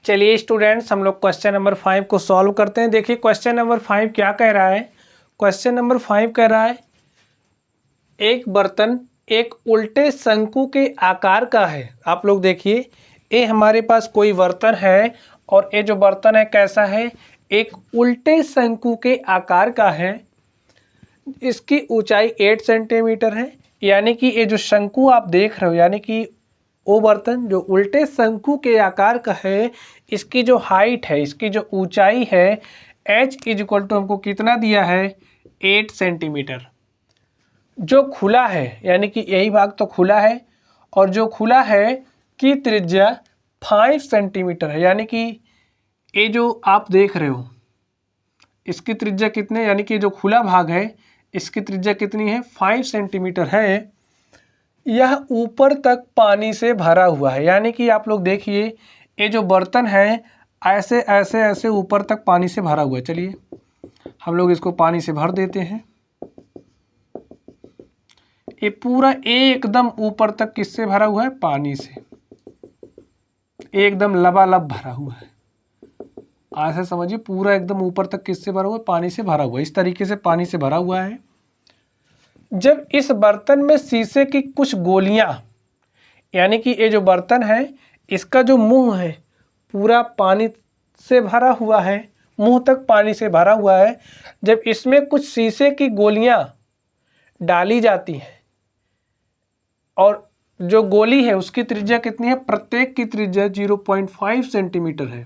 चलिए स्टूडेंट्स, हम लोग क्वेश्चन नंबर 5 को सॉल्व करते हैं। देखिए क्वेश्चन नंबर 5 क्या कह रहा है। क्वेश्चन नंबर 5 कह रहा है एक बर्तन एक उल्टे शंकु के आकार का है। आप लोग देखिए, ये हमारे पास कोई बर्तन है और ये जो बर्तन है कैसा है, एक उल्टे शंकु के आकार का है। इसकी ऊंचाई 8 सेंटीमीटर है। यानी कि ये जो शंकु आप देख रहे हो, यानी कि वो बर्तन जो उल्टे शंकु के आकार का है, इसकी जो हाइट है, इसकी जो ऊंचाई है, h इक्वल टू हमको कितना दिया है, 8 सेंटीमीटर। जो खुला है, यानी कि यही भाग तो खुला है, और जो खुला है की त्रिज्या 5 सेंटीमीटर है। यानी कि ये जो आप देख रहे हो इसकी त्रिज्या कितने, यानी कि जो खुला भाग है इसकी त्रिज्या कितनी है, 5 सेंटीमीटर है। यह ऊपर तक पानी से भरा हुआ है। यानी कि आप लोग देखिए, ये जो बर्तन है ऐसे ऐसे ऐसे ऊपर तक पानी से भरा हुआ है। चलिए हम लोग इसको पानी से भर देते हैं। ये पूरा एकदम ऊपर तक किससे भरा हुआ है, पानी से, एकदम लबालब भरा हुआ है। ऐसे समझिए, पूरा एकदम ऊपर तक किससे भरा हुआ है, पानी से भरा हुआ है। इस तरीके से पानी से भरा हुआ है। जब इस बर्तन में शीशे की कुछ गोलियां, यानी कि ये जो बर्तन है इसका जो मुंह है पूरा पानी से भरा हुआ है, मुंह तक पानी से भरा हुआ है। जब इसमें कुछ शीशे की गोलियां डाली जाती हैं और जो गोली है उसकी त्रिज्या कितनी है, प्रत्येक की त्रिज्या 0.5 सेंटीमीटर है,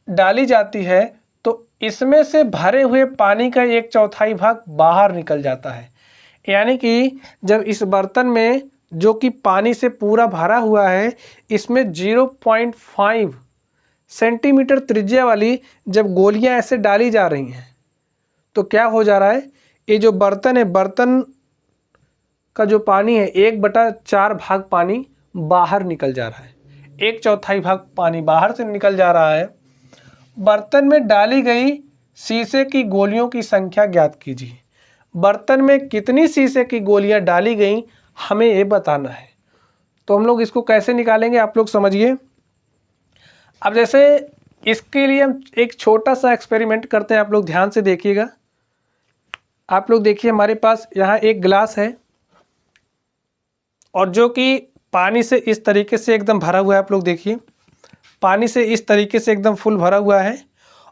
डाली जाती है, तो इसमें से भरे हुए पानी का 1/4 भाग बाहर निकल जाता है। यानी कि जब इस बर्तन में जो कि पानी से पूरा भरा हुआ है, इसमें 0.5 सेंटीमीटर त्रिज्या वाली जब गोलियां ऐसे डाली जा रही हैं तो क्या हो जा रहा है, ये जो बर्तन है, बर्तन का जो पानी है 1/4 भाग पानी बाहर निकल जा रहा है, 1/4 भाग पानी बाहर से निकल जा रहा है। बर्तन में डाली गई शीशे की गोलियों की संख्या ज्ञात कीजिए। बर्तन में कितनी शीशे की गोलियां डाली गई हमें ये बताना है। तो हम लोग इसको कैसे निकालेंगे, आप लोग समझिए। अब जैसे इसके लिए हम एक छोटा सा एक्सपेरिमेंट करते हैं, आप लोग ध्यान से देखिएगा। आप लोग देखिए, हमारे पास यहाँ एक गिलास है और जो कि पानी से इस तरीके से एकदम भरा हुआ है। आप लोग देखिए, पानी से इस तरीके से एकदम फुल भरा हुआ है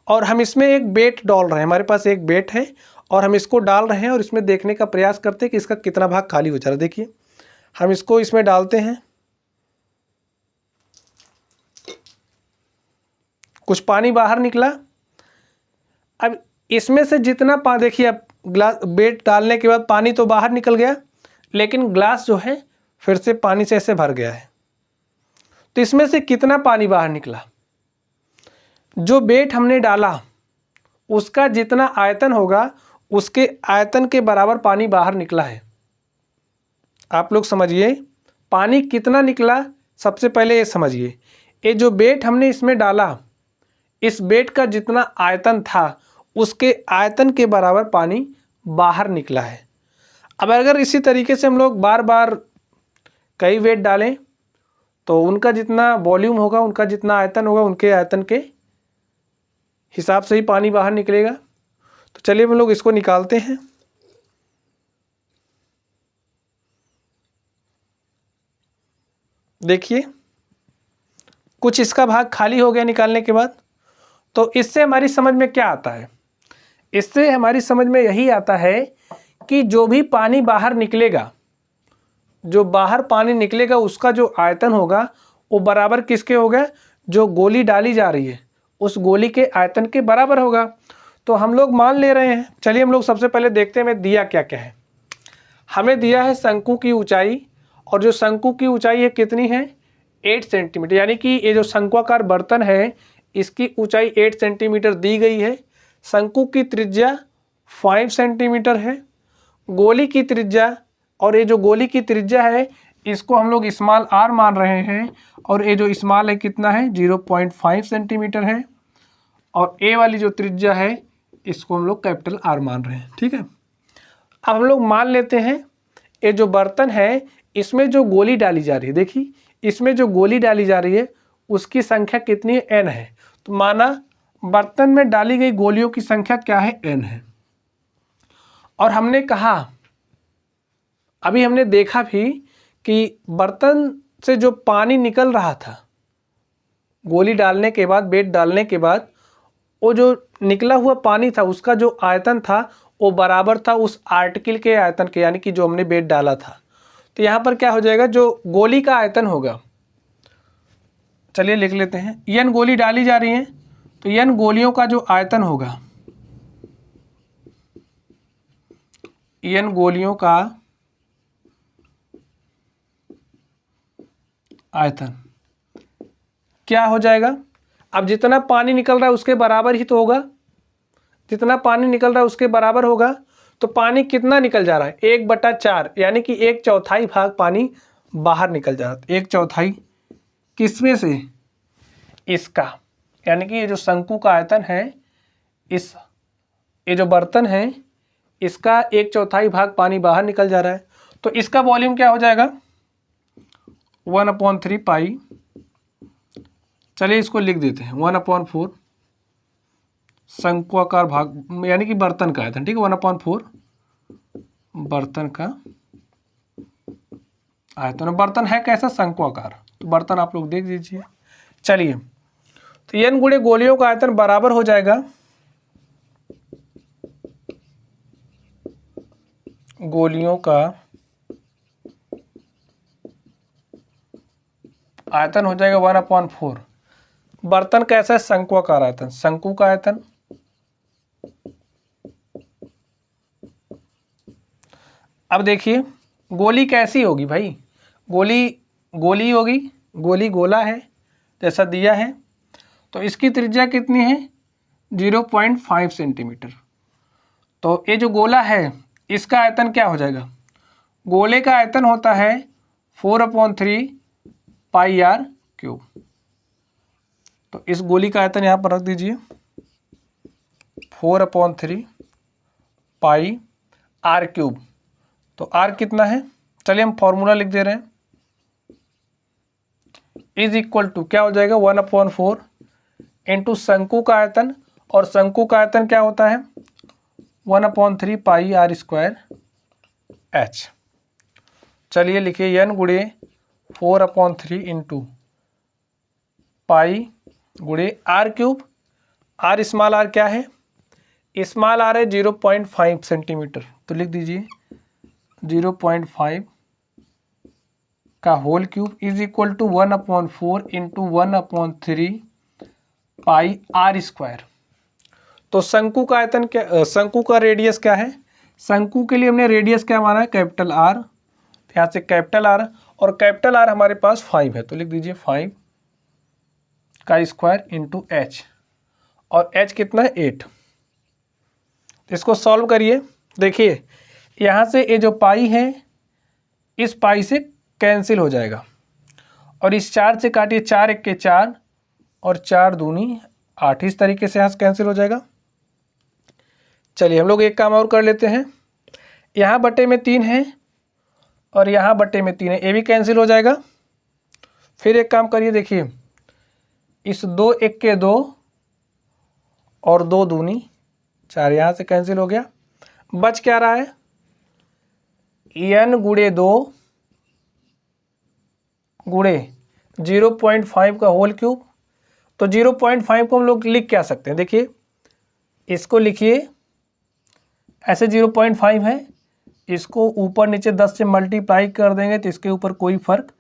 और हम इसमें एक बेट डाल रहे हैं। हमारे पास एक बेट है और हम इसको डाल रहे हैं और इसमें देखने का प्रयास करते हैं कि इसका कितना भाग खाली हो जा रहा है। देखिए हम इसको इसमें डालते हैं, कुछ पानी बाहर निकला। अब इसमें से जितना पानी, देखिए अब ग्लास बेट डालने के बाद पानी तो बाहर निकल गया, लेकिन ग्लास जो है फिर से पानी से ऐसे भर गया है। तो इसमें से कितना पानी बाहर निकला, जो बेट हमने डाला उसका जितना आयतन होगा उसके आयतन के बराबर पानी बाहर निकला है। आप लोग समझिए पानी कितना निकला। सबसे पहले ये समझिए, ये जो बेट हमने इसमें डाला, इस बेट का जितना आयतन था उसके आयतन के बराबर पानी बाहर निकला है। अब अगर इसी तरीके से हम लोग बार बार कई बेट डालें तो उनका जितना वॉल्यूम होगा, उनका जितना आयतन होगा, उनके आयतन के हिसाब से ही पानी बाहर निकलेगा। तो चलिए हम लोग इसको निकालते हैं। देखिए कुछ इसका भाग खाली हो गया निकालने के बाद। तो इससे हमारी समझ में क्या आता है, इससे हमारी समझ में यही आता है कि जो भी पानी बाहर निकलेगा, जो बाहर पानी निकलेगा उसका जो आयतन होगा वो बराबर किसके होगा, जो गोली डाली जा रही है उस गोली के आयतन के बराबर होगा। तो हम लोग मान ले रहे हैं। चलिए हम लोग सबसे पहले देखते हैं हमें दिया क्या क्या है। हमें दिया है शंकु की ऊंचाई, और जो शंकु की ऊंचाई है कितनी है, 8 सेंटीमीटर। यानी कि ये जो शंक्वाकार बर्तन है इसकी ऊंचाई 8 सेंटीमीटर दी गई है। शंकु की त्रिज्या 5 सेंटीमीटर है। गोली की त्रिज्या, और ये जो गोली की त्रिज्या है इसको हम लोग स्मॉल r मान रहे हैं, और ये जो स्मॉल है कितना है, 0.5 सेंटीमीटर है। और ए वाली जो त्रिज्या है इसको हम लोग कैपिटल R मान रहे हैं। ठीक है, अब हम लोग मान लेते हैं ये जो बर्तन है इसमें जो गोली डाली जा रही है, देखिए इसमें जो गोली डाली जा रही है उसकी संख्या कितनी है, n है। तो माना बर्तन में डाली गई गोलियों की संख्या क्या है, n है। और हमने कहा, अभी हमने देखा भी कि बर्तन से जो पानी निकल रहा था गोली डालने के बाद, बेट डालने के बाद, वो जो निकला हुआ पानी था उसका जो आयतन था वो बराबर था उस आर्टिकल के आयतन के, यानी कि जो हमने बेट डाला था। तो यहाँ पर क्या हो जाएगा, जो गोली का आयतन होगा, चलिए लिख लेते हैं, n गोली डाली जा रही है, तो n गोलियों का जो आयतन होगा, n गोलियों का आयतन क्या हो जाएगा। अब जितना पानी निकल रहा है उसके बराबर ही तो होगा, जितना पानी निकल रहा है उसके बराबर होगा। तो पानी कितना निकल जा रहा है, 1/4, यानी कि 1/4 भाग पानी बाहर निकल जा रहा है। 1/4 किसमें से, इसका, यानी कि ये जो शंकु का आयतन है, इस ये जो बर्तन है इसका 1/4 भाग पानी बाहर निकल जा रहा है। तो इसका वॉल्यूम क्या हो जाएगा, 1/3 पाई, चलिए इसको लिख देते हैं 1/4 शंक्वाकार भाग, यानी कि बर्तन का आयतन, ठीक है, 1/4 बर्तन का आयतन। बर्तन है कैसा, शंक्वाकार, तो बर्तन आप लोग देख लीजिए। चलिए, तो n गुणे गोलियों का आयतन बराबर हो जाएगा गोलियों का आयतन हो जाएगा 1/4। बर्तन कैसा है, शंक्वाकार आयतन, शंकु का आयतन। अब देखिए गोली कैसी होगी भाई, गोली होगी, गोली गोला है जैसा दिया है, तो इसकी त्रिज्या कितनी है, 0.5 सेंटीमीटर। तो ये जो गोला है इसका आयतन क्या हो जाएगा, गोले का आयतन होता है 4/3 पाई r क्यूब। तो इस गोली का आयतन यहाँ पर रख दीजिए 4/3 पाई r क्यूब। तो r कितना है, चलिए हम फॉर्मूला लिख दे रहे हैं, इज इक्वल टू क्या हो जाएगा 1/4 इंटू शंकु का आयतन, और शंकु का आयतन क्या होता है 1/3 पाई r स्क्वायर h। चलिए लिखिए n गुणे 4/3 इंटू पाई गुणे r cube. r small r क्या है, स्मॉल r है 0.5 सेंटीमीटर, तो लिख दीजिए 0.5 का whole cube is equal to 1/4 into 1/3 pi r square. तो शंकु का आयतन क्या, शंकु का रेडियस क्या है, शंकु के लिए हमने रेडियस क्या माना है, कैपिटल R, यहाँ से कैपिटल R, और कैपिटल R हमारे पास 5 है, तो लिख दीजिए 5 का स्क्वायर इंटू h, और h कितना है 8। इसको सॉल्व करिए, देखिए यहाँ से ये जो पाई है इस पाई से कैंसिल हो जाएगा, और इस 4 से काटिए, 4 1 के 4 और 4 दूनी 8, इस तरीके से यहाँ से कैंसिल हो जाएगा। चलिए हम लोग एक काम और कर लेते हैं, यहाँ बटे में 3 है और यहाँ बटे में 3 है, ये भी कैंसिल हो जाएगा। फिर एक काम करिए, देखिए इस 2 1 के 2 और 2 दूनी 4, यहाँ से कैंसिल हो गया। बच क्या रहा है, n गुणे 2 गुणे 0.5 का होल क्यूब। तो 0.5 को हम लोग लिख क्या सकते हैं, देखिए इसको लिखिए ऐसे 0.5 है, इसको ऊपर नीचे 10 से मल्टीप्लाई कर देंगे तो इसके ऊपर कोई फर्क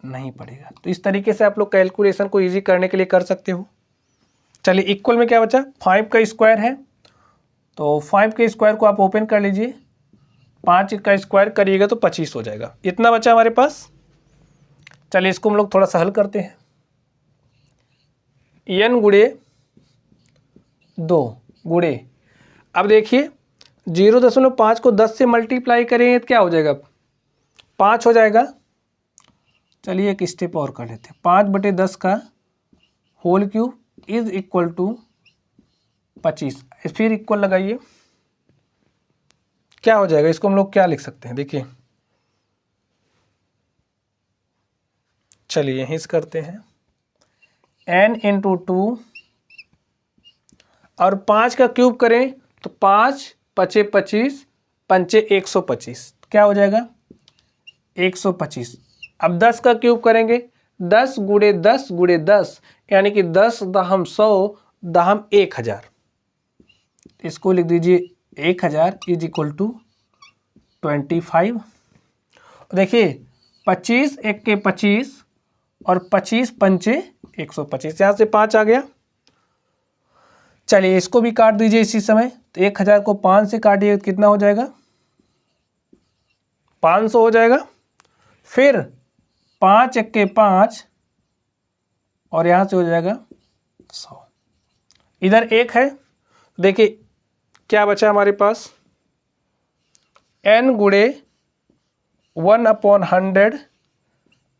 नहीं पड़ेगा। तो इस तरीके से आप लोग कैलकुलेशन को इजी करने के लिए कर सकते हो। चलिए इक्वल में क्या बचा, 5 का स्क्वायर है, तो 5 के स्क्वायर को आप ओपन कर लीजिए, 5 का स्क्वायर करिएगा तो 25 हो जाएगा, इतना बचा हमारे पास। चलिए इसको हम लोग थोड़ा सा हल करते हैं, n गुणे 2 गुणे, अब देखिए 0.5 को 10 से मल्टीप्लाई करेंगे तो क्या हो जाएगा, 5 हो जाएगा। चलिए एक स्टेप और कर लेते हैं, 5/10 का whole cube is equal to 25, फिर इक्वल लगाइए, क्या हो जाएगा, इसको हम लोग क्या लिख सकते हैं, देखिए चलिए यहीं से करते हैं, n इंटू 2 और 5 का क्यूब करें तो 5 पचे 25 पंचे 125, क्या हो जाएगा 125। अब 10 का क्यूब करेंगे 10 गुणे 10 गुणे 10 यानी कि 10 दहम 100 दहम 1000, इसको लिख दीजिए 1000 इज इक्वल टू 25। देखिए 25 एक के 25 और 25 पंचे 125, यहाँ से 5 आ गया। चलिए इसको भी काट दीजिए इसी समय, तो 1000 को 5 से काटिए तो कितना हो जाएगा 500 हो जाएगा। फिर 5 एक के 5 और यहाँ से हो जाएगा 100, इधर 1 है। देखिए क्या बचा हमारे पास n गुणे 1/100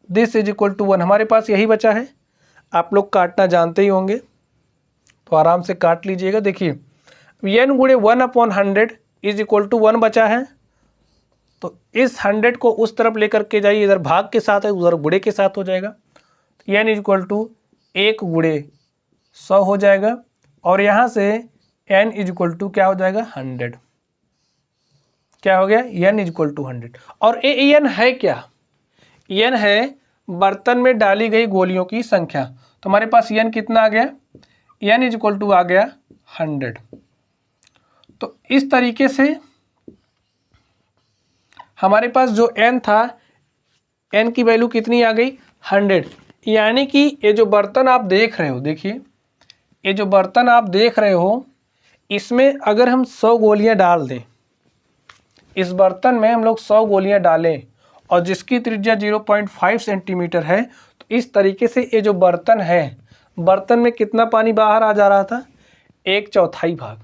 दिस इज इक्वल टू 1, हमारे पास यही बचा है। आप लोग काटना जानते ही होंगे तो आराम से काट लीजिएगा। देखिए n गुणे 1/100 इज इक्वल टू 1 बचा है, तो इस 100 को उस तरफ लेकर के जाइए, इधर भाग के साथ है उधर गुणे के साथ हो जाएगा। तो n इज इक्वल टू 1 गुणे 100 हो जाएगा और यहाँ से n इज इक्वल टू क्या हो जाएगा 100, क्या हो गया n इज इक्वल टू 100। और n है क्या, n है बर्तन में डाली गई गोलियों की संख्या। तो हमारे पास n कितना आ गया, n इज इक्वल टू आ गया 100। तो इस तरीके से हमारे पास जो n था, n की वैल्यू कितनी आ गई 100, यानी कि ये जो बर्तन आप देख रहे हो, देखिए ये जो बर्तन आप देख रहे हो इसमें अगर हम 100 गोलियां डाल दें, इस बर्तन में हम लोग 100 गोलियां डालें और जिसकी त्रिज्या 0.5 सेंटीमीटर है, तो इस तरीके से ये जो बर्तन है, बर्तन में कितना पानी बाहर आ जा रहा था 1/4 भाग।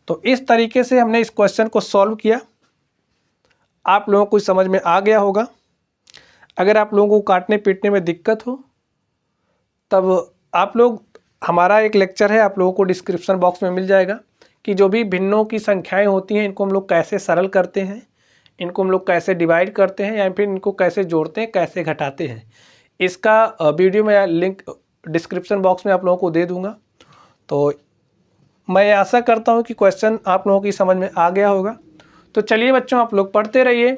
तो इस तरीके से हमने इस क्वेश्चन को सॉल्व किया। आप लोगों को समझ में आ गया होगा। अगर आप लोगों को काटने पीटने में दिक्कत हो तब आप लोग, हमारा एक लेक्चर है आप लोगों को डिस्क्रिप्शन बॉक्स में मिल जाएगा कि जो भी भिन्नों की संख्याएं होती हैं इनको हम लोग कैसे सरल करते हैं, इनको हम लोग कैसे डिवाइड करते हैं या फिर इनको कैसे जोड़ते हैं, कैसे घटाते हैं। इसका वीडियो में लिंक डिस्क्रिप्शन बॉक्स में आप लोगों को दे दूंगा। तो मैं आशा करता हूं कि क्वेश्चन आप लोगों की समझ में आ गया होगा। तो चलिए बच्चों, आप लोग पढ़ते रहिए,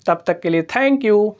तब तक के लिए थैंक यू।